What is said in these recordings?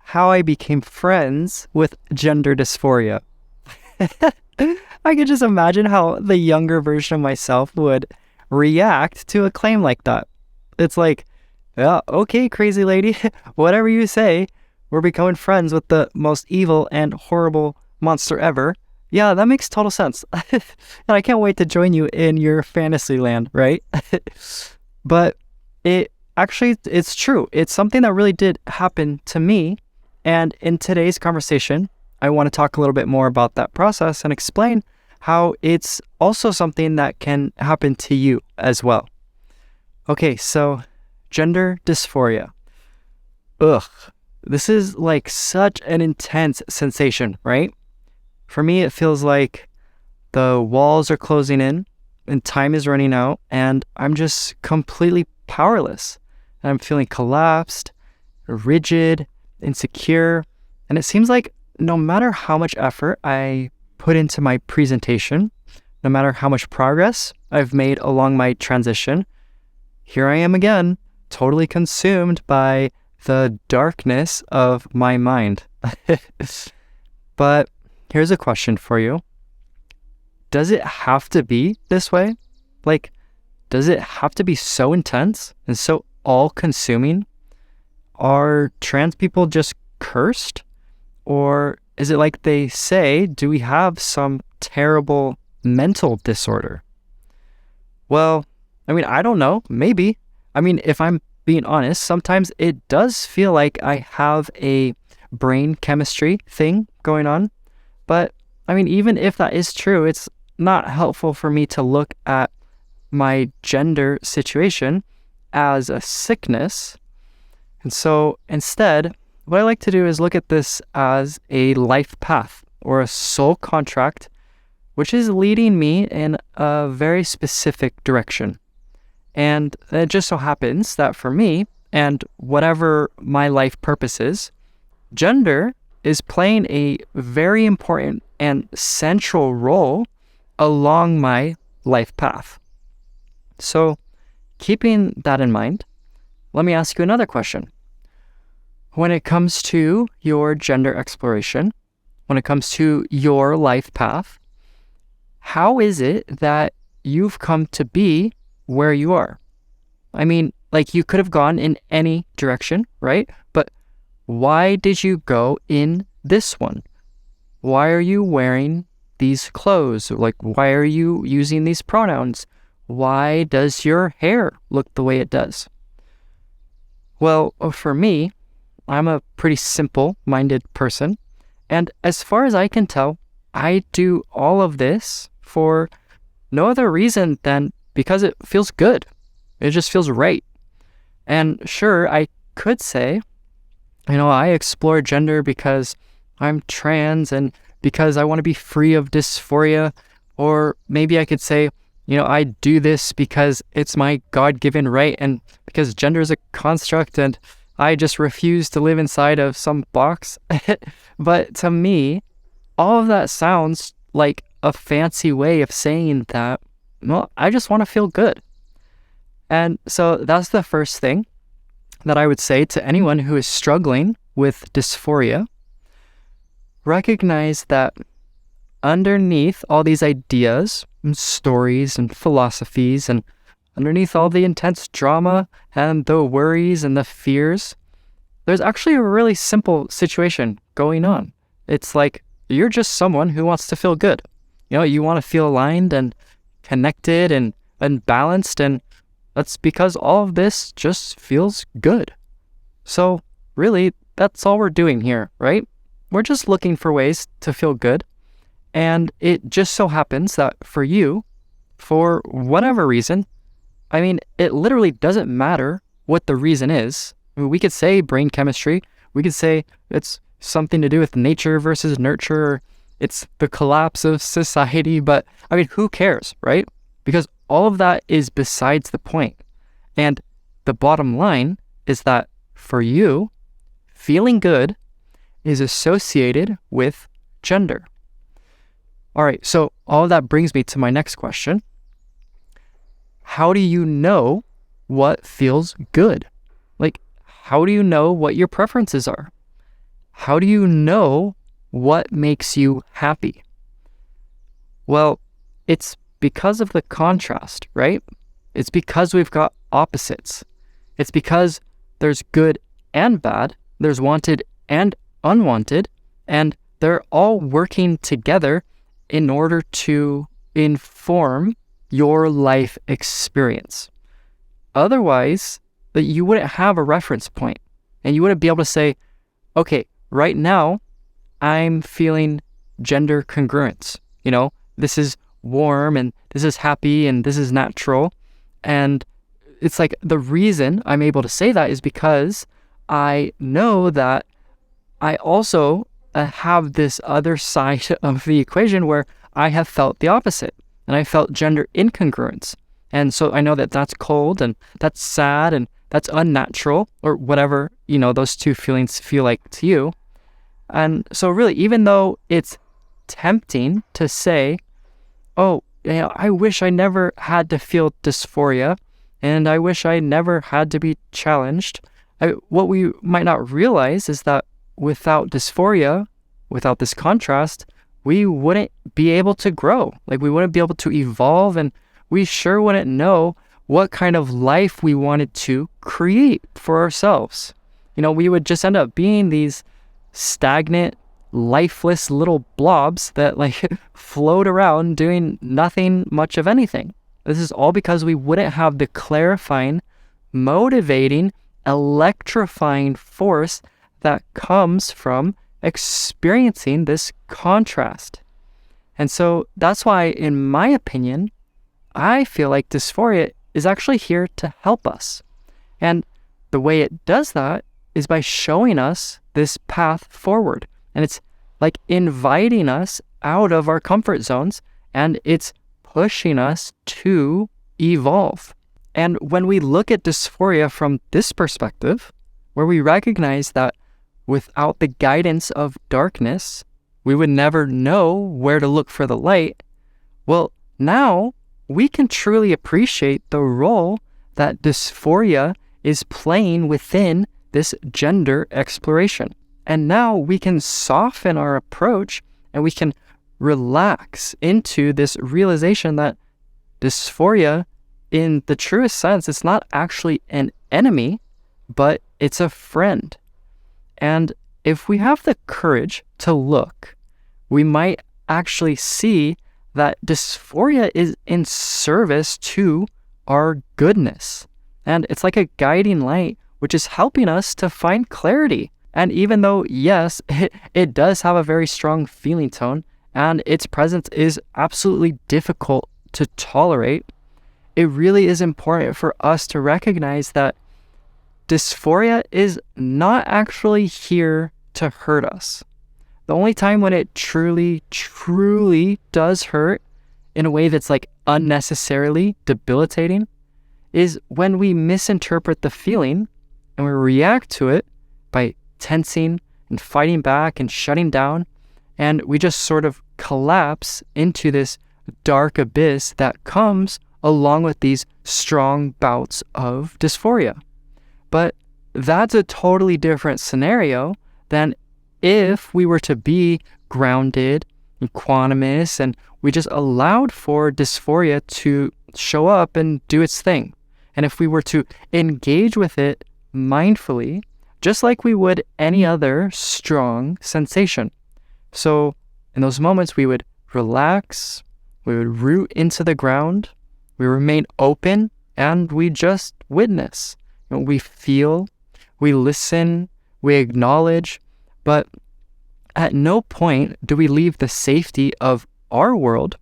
how I became friends with gender dysphoria. I could just imagine how the younger version of myself would react to a claim like that. It's like, yeah, okay, crazy lady, whatever you say, we're becoming friends with the most evil and horrible monster ever. Yeah, that makes total sense. And I can't wait to join you in your fantasy land, right? But it's true. It's something that really did happen to me. And in today's conversation, I want to talk a little bit more about that process and explain how it's also something that can happen to you as well. Okay, so gender dysphoria. Ugh, this is like such an intense sensation, right? For me, it feels like the walls are closing in and time is running out and I'm just completely powerless. I'm feeling collapsed, rigid, insecure, and it seems like no matter how much effort I put into my presentation, no matter how much progress I've made along my transition, here I am again, totally consumed by the darkness of my mind. But here's a question for you. Does it have to be this way? Like, does it have to be so intense and so all-consuming? Are trans people just cursed? Or is it like they say, do we have some terrible mental disorder? Well, I don't know. Maybe. If I'm being honest, sometimes it does feel like I have a brain chemistry thing going on. But, even if that is true, it's not helpful for me to look at my gender situation as a sickness. And so instead, what I like to do is look at this as a life path or a soul contract, which is leading me in a very specific direction. And it just so happens that for me, and whatever my life purpose is, gender is playing a very important and central role along my life path. So keeping that in mind, let me ask you another question. When it comes to your gender exploration, when it comes to your life path, how is it that you've come to be where you are? You could have gone in any direction, right? But why did you go in this one? Why are you wearing these clothes? Why are you using these pronouns? Why does your hair look the way it does? Well, for me, I'm a pretty simple-minded person. And as far as I can tell, I do all of this for no other reason than because it feels good. It just feels right. And sure, I could say, I explore gender because I'm trans and because I want to be free of dysphoria. Or maybe I could say, I do this because it's my God-given right and because gender is a construct and I just refuse to live inside of some box. But to me, all of that sounds like a fancy way of saying that, I just want to feel good. And so that's the first thing that I would say to anyone who is struggling with dysphoria. Recognize that underneath all these ideas and stories and philosophies and underneath all the intense drama and the worries and the fears, there's actually a really simple situation going on. It's like you're just someone who wants to feel good. You want to feel aligned and connected and balanced, and that's because all of this just feels good. So really, that's all we're doing here, right? We're just looking for ways to feel good. And it just so happens that for you, for whatever reason, it literally doesn't matter what the reason is. We could say brain chemistry. We could say it's something to do with nature versus nurture. Or it's the collapse of society. But who cares, right? Because all of that is besides the point. And the bottom line is that for you, feeling good is associated with gender. All right, so all of that brings me to my next question. How do you know what feels good? How do you know what your preferences are? how do you know what makes you happy? Well, it's because of the contrast, right? It's because we've got opposites. It's because there's good and bad, there's wanted and unwanted, and they're all working together in order to inform your life experience. Otherwise, you wouldn't have a reference point, and you wouldn't be able to say, okay, right now, I'm feeling gender congruence. This is warm and this is happy and this is natural. And it's like the reason I'm able to say that is because I know that I also have this other side of the equation where I have felt the opposite and I felt gender incongruence. And so I know that that's cold and that's sad and that's unnatural or whatever, those two feelings feel like to you. And so really, even though it's tempting to say, oh, I wish I never had to feel dysphoria and I wish I never had to be challenged. What we might not realize is that without dysphoria, without this contrast, we wouldn't be able to grow. Like we wouldn't be able to evolve, and we sure wouldn't know what kind of life we wanted to create for ourselves. We would just end up being these stagnant, lifeless little blobs that float around doing nothing much of anything. This is all because we wouldn't have the clarifying, motivating, electrifying force that comes from experiencing this contrast. And so that's why, in my opinion, I feel like dysphoria is actually here to help us. And the way it does that is by showing us this path forward. And it's like inviting us out of our comfort zones, and it's pushing us to evolve. And when we look at dysphoria from this perspective, where we recognize that without the guidance of darkness, we would never know where to look for the light, well, now we can truly appreciate the role that dysphoria is playing within this gender exploration. And now we can soften our approach and we can relax into this realization that dysphoria, in the truest sense, it's not actually an enemy, but it's a friend. And if we have the courage to look, we might actually see that dysphoria is in service to our goodness. And it's like a guiding light, which is helping us to find clarity. And even though, yes, it does have a very strong feeling tone, and its presence is absolutely difficult to tolerate, it really is important for us to recognize that dysphoria is not actually here to hurt us. The only time when it truly, truly does hurt in a way that's unnecessarily debilitating is when we misinterpret the feeling and we react to it by tensing and fighting back and shutting down, and we just sort of collapse into this dark abyss that comes along with these strong bouts of dysphoria. But that's a totally different scenario than if we were to be grounded and quantumous and we just allowed for dysphoria to show up and do its thing. And if we were to engage with it mindfully, just like we would any other strong sensation. So in those moments, we would relax, we would root into the ground, we remain open, and we just witness. We feel, we listen, we acknowledge, but at no point do we leave the safety of our world,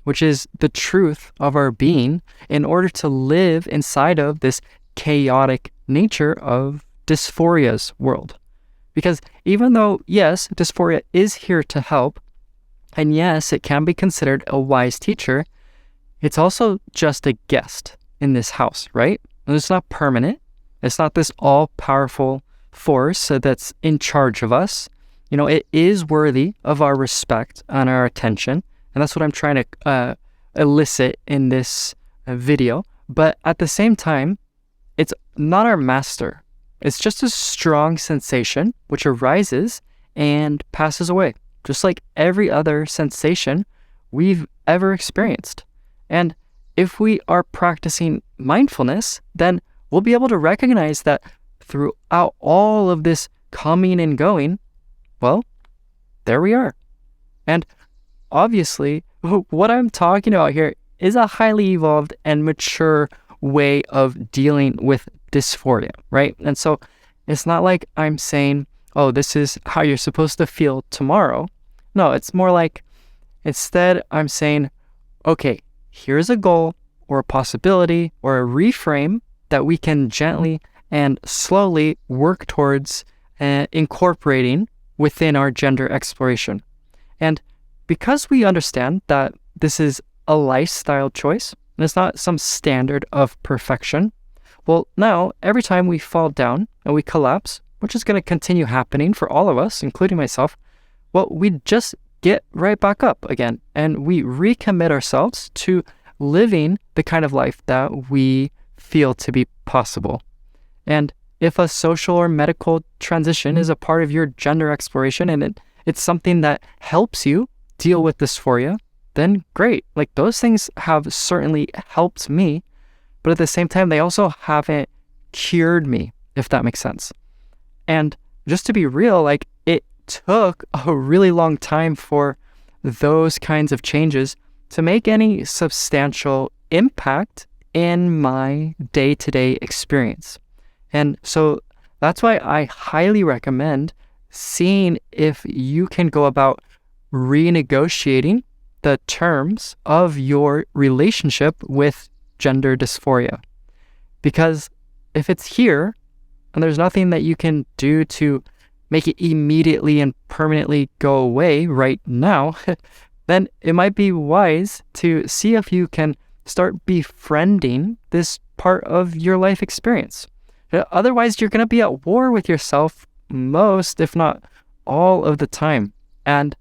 which is the truth of our being, in order to live inside of this chaotic nature of dysphoria's world. Because even though, yes, dysphoria is here to help, and yes, it can be considered a wise teacher, it's also just a guest in this house, right? And it's not permanent. It's not this all-powerful force that's in charge of us. It is worthy of our respect and our attention. And that's what I'm trying to elicit in this video. But at the same time, it's not our master. It's just a strong sensation which arises and passes away, just like every other sensation we've ever experienced. And if we are practicing mindfulness, then we'll be able to recognize that throughout all of this coming and going, well, there we are. And obviously, what I'm talking about here is a highly evolved and mature way of dealing with dysphoria, right? And so it's not like I'm saying, oh, this is how you're supposed to feel tomorrow. No, it's more like, instead, I'm saying, okay, here's a goal or a possibility or a reframe that we can gently and slowly work towards incorporating within our gender exploration. And because we understand that this is a lifestyle choice and it's not some standard of perfection, well, now every time we fall down and we collapse, which is going to continue happening for all of us, including myself, well, we just get right back up again and we recommit ourselves to living the kind of life that we feel to be possible. And if a social or medical transition is a part of your gender exploration and it's something that helps you deal with dysphoria, then great. Like, those things have certainly helped me, but at the same time, they also haven't cured me, if that makes sense. And just to be real, like, it took a really long time for those kinds of changes to make any substantial impact in my day-to-day experience. And so that's why I highly recommend seeing if you can go about renegotiating the terms of your relationship with gender dysphoria. Because if it's here and there's nothing that you can do to make it immediately and permanently go away right now, then it might be wise to see if you can start befriending this part of your life experience. Otherwise, you're going to be at war with yourself most, if not all of the time. And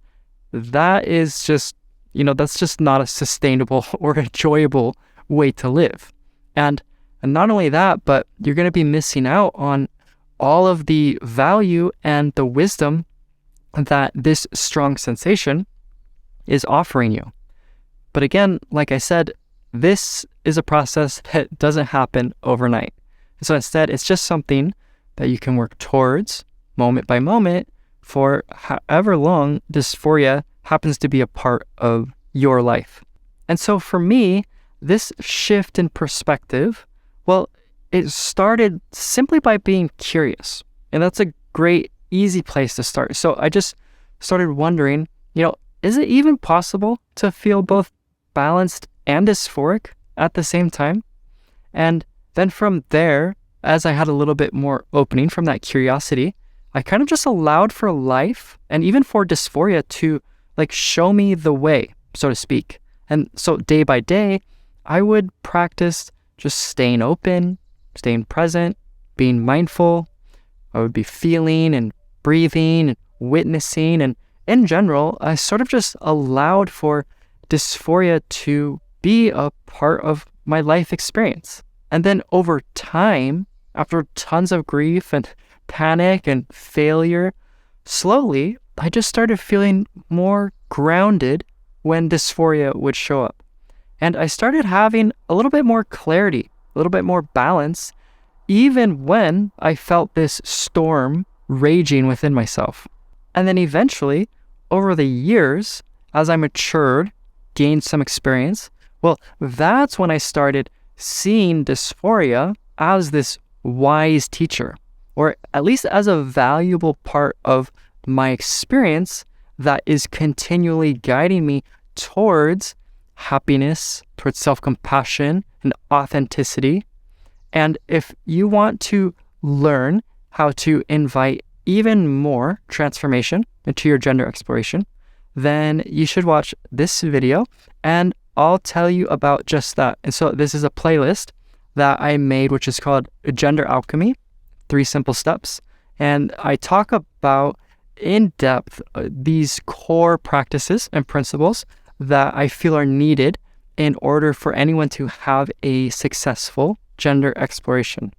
that is just, that's just not a sustainable or enjoyable way to live. And not only that, but you're going to be missing out on all of the value and the wisdom that this strong sensation is offering you. But again, like I said, this is a process that doesn't happen overnight. So instead, it's just something that you can work towards moment by moment for however long dysphoria happens to be a part of your life. And so for me, this shift in perspective, well, it started simply by being curious. And that's a great, easy place to start. So I just started wondering, is it even possible to feel both balanced and dysphoric at the same time? And then from there, as I had a little bit more opening from that curiosity, I kind of just allowed for life and even for dysphoria to show me the way, so to speak. And so day by day, I would practice just staying open, staying present, being mindful. I would be feeling and breathing and witnessing. And in general, I sort of just allowed for dysphoria to be a part of my life experience. And then over time, after tons of grief and panic and failure, slowly, I just started feeling more grounded when dysphoria would show up. And I started having a little bit more clarity, a little bit more balance, even when I felt this storm raging within myself. And then eventually, over the years, as I matured, gained some experience, well, that's when I started seeing dysphoria as this wise teacher, or at least as a valuable part of my experience that is continually guiding me towards happiness, towards self-compassion and authenticity. And if you want to learn how to invite even more transformation into your gender exploration, then you should watch this video and I'll tell you about just that. And so this is a playlist that I made, which is called Gender Alchemy, 3 Simple Steps. And I talk about in depth these core practices and principles that I feel are needed in order for anyone to have a successful gender exploration.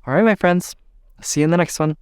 All right, my friends, See you in the next one.